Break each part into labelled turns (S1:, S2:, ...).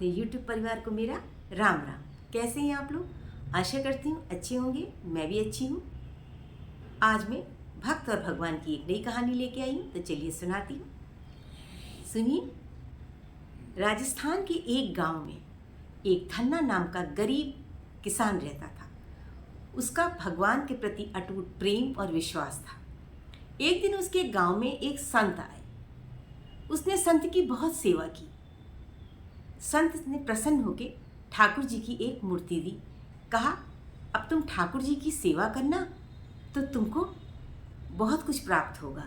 S1: अपने YouTube परिवार को मेरा राम राम। कैसे हैं आप लोग? आशा करती हूँ अच्छे होंगे। मैं भी अच्छी हूँ। आज मैं भक्त और भगवान की एक नई कहानी लेके आई हूँ, तो चलिए सुनाती हूँ। सुनिए। राजस्थान के एक गांव में एक धन्ना नाम का गरीब किसान रहता था। उसका भगवान के प्रति अटूट प्रेम और विश्वास था। एक दिन उसके गांव में एक संत आए। उसने संत की बहुत सेवा की। संत ने प्रसन्न होकर ठाकुर जी की एक मूर्ति दी। कहा, अब तुम ठाकुर जी की सेवा करना तो तुमको बहुत कुछ प्राप्त होगा,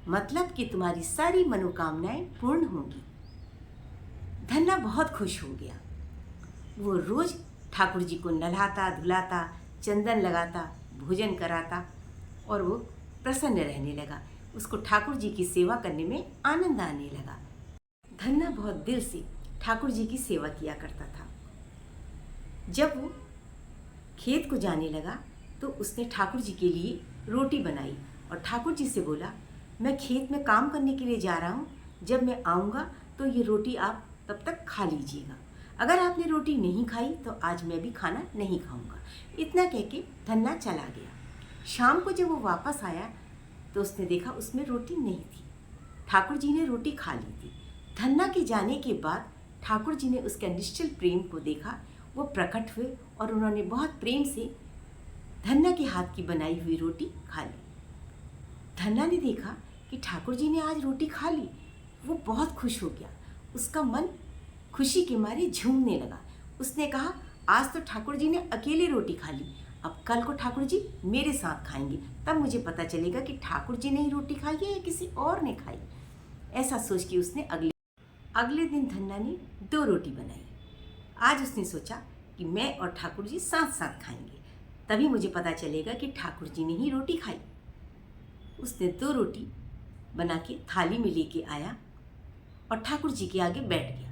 S1: मतलब कि तुम्हारी सारी मनोकामनाएं पूर्ण होंगी। धन्ना बहुत खुश हो गया। वो रोज ठाकुर जी को नहलाता धुलाता, चंदन लगाता, भोजन कराता और वो प्रसन्न रहने लगा। उसको ठाकुर जी की सेवा करने में आनंद आने लगा। धन्ना बहुत दिल से ठाकुर जी की सेवा किया करता था। जब वो खेत को जाने लगा तो उसने ठाकुर जी के लिए रोटी बनाई और ठाकुर जी से बोला, मैं खेत में काम करने के लिए जा रहा हूँ, जब मैं आऊँगा तो ये रोटी आप तब तक खा लीजिएगा। अगर आपने रोटी नहीं खाई तो आज मैं भी खाना नहीं खाऊंगा। इतना कह के धन्ना चला गया। शाम को जब वो वापस आया तो उसने देखा उसमें रोटी नहीं थी। ठाकुर जी ने रोटी खा ली थी। धन्ना के जाने के बाद ठाकुर जी ने उसके निश्चल प्रेम को देखा। वो प्रकट हुए और उन्होंने बहुत प्रेम से धन्ना के हाथ की बनाई हुई रोटी खा ली। धन्ना ने देखा कि ठाकुर जी ने आज रोटी खा ली। वो बहुत खुश हो गया। उसका मन खुशी के मारे झूमने लगा। उसने कहा, आज तो ठाकुर जी ने अकेले रोटी खा ली, अब कल को ठाकुर जी मेरे साथ खाएंगे, तब मुझे पता चलेगा कि ठाकुर जी ने ही रोटी खाई है या किसी और ने खाई। ऐसा सोच के उसने अगले दिन धन्ना ने 2 रोटी बनाई। आज उसने सोचा कि मैं और ठाकुर जी साथ साथ खाएंगे, तभी मुझे पता चलेगा कि ठाकुर जी ने ही रोटी खाई। उसने 2 रोटी बना के थाली में लेके आया और ठाकुर जी के आगे बैठ गया।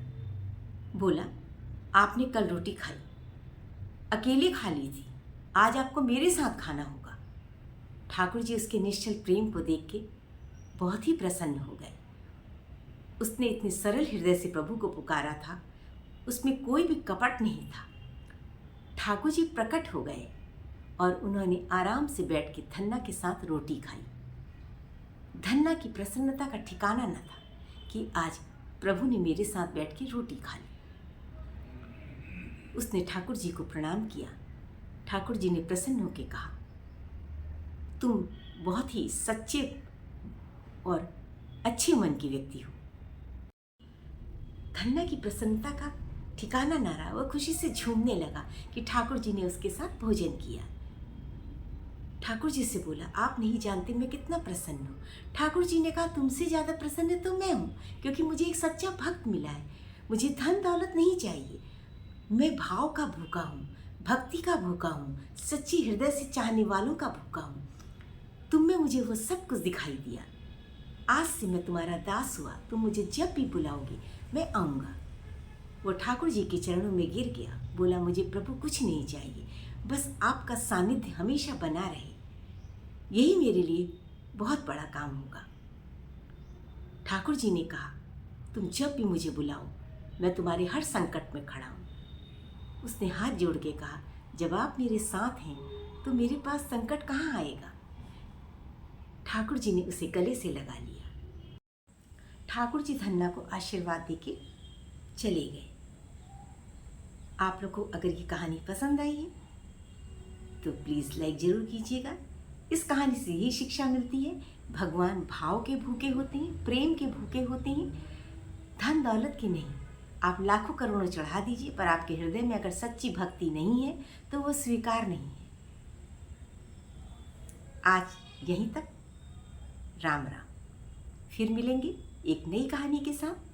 S1: बोला, आपने कल रोटी खाई, अकेले खा ली थी, आज आपको मेरे साथ खाना होगा। ठाकुर जी उसके निश्चल प्रेम को देख के बहुत ही प्रसन्न हो गए। उसने इतने सरल हृदय से प्रभु को पुकारा था, उसमें कोई भी कपट नहीं था। ठाकुर जी प्रकट हो गए और उन्होंने आराम से बैठ के धन्ना के साथ रोटी खाई। धन्ना की प्रसन्नता का ठिकाना न था कि आज प्रभु ने मेरे साथ बैठ के रोटी खा ली। उसने ठाकुर जी को प्रणाम किया। ठाकुर जी ने प्रसन्न होकर कहा, तुम बहुत ही सच्चे और अच्छे मन के व्यक्ति हो। धन्ना की प्रसन्नता का ठिकाना न रहा। वह खुशी से झूमने लगा कि ठाकुर जी ने उसके साथ भोजन किया। ठाकुर जी से बोला, आप नहीं जानते मैं कितना प्रसन्न हूँ। ठाकुर जी ने कहा, तुमसे ज़्यादा प्रसन्न तो मैं हूँ, क्योंकि मुझे एक सच्चा भक्त मिला है। मुझे धन दौलत नहीं चाहिए, मैं भाव का भूखा हूँ, भक्ति का भूखा हूँ, सच्ची हृदय से चाहने वालों का भूखा हूँ। तुम में मुझे वो सब कुछ दिखाई दिया। आज से मैं तुम्हारा दास हुआ, तुम मुझे जब भी बुलाओगे मैं आऊँगा। वो ठाकुर जी के चरणों में गिर गया। बोला, मुझे प्रभु कुछ नहीं चाहिए, बस आपका सानिध्य हमेशा बना रहे, यही मेरे लिए बहुत बड़ा काम होगा। ठाकुर जी ने कहा, तुम जब भी मुझे बुलाओ मैं तुम्हारे हर संकट में खड़ा हूँ। उसने हाथ जोड़ के कहा, जब आप मेरे साथ हैं तो मेरे पास संकट कहाँ आएगा। ठाकुर जी ने उसे गले से लगा लिया। ठाकुर जी धन्ना को आशीर्वाद देके चले गए। आप लोग को अगर ये कहानी पसंद आई है तो प्लीज़ लाइक ज़रूर कीजिएगा। इस कहानी से यही शिक्षा मिलती है, भगवान भाव के भूखे होते हैं, प्रेम के भूखे होते हैं, धन दौलत के नहीं। आप लाखों करोड़ों चढ़ा दीजिए, पर आपके हृदय में अगर सच्ची भक्ति नहीं है तो वो स्वीकार नहीं है। आज यहीं तक। राम राम। फिर मिलेंगे एक नई कहानी के साथ।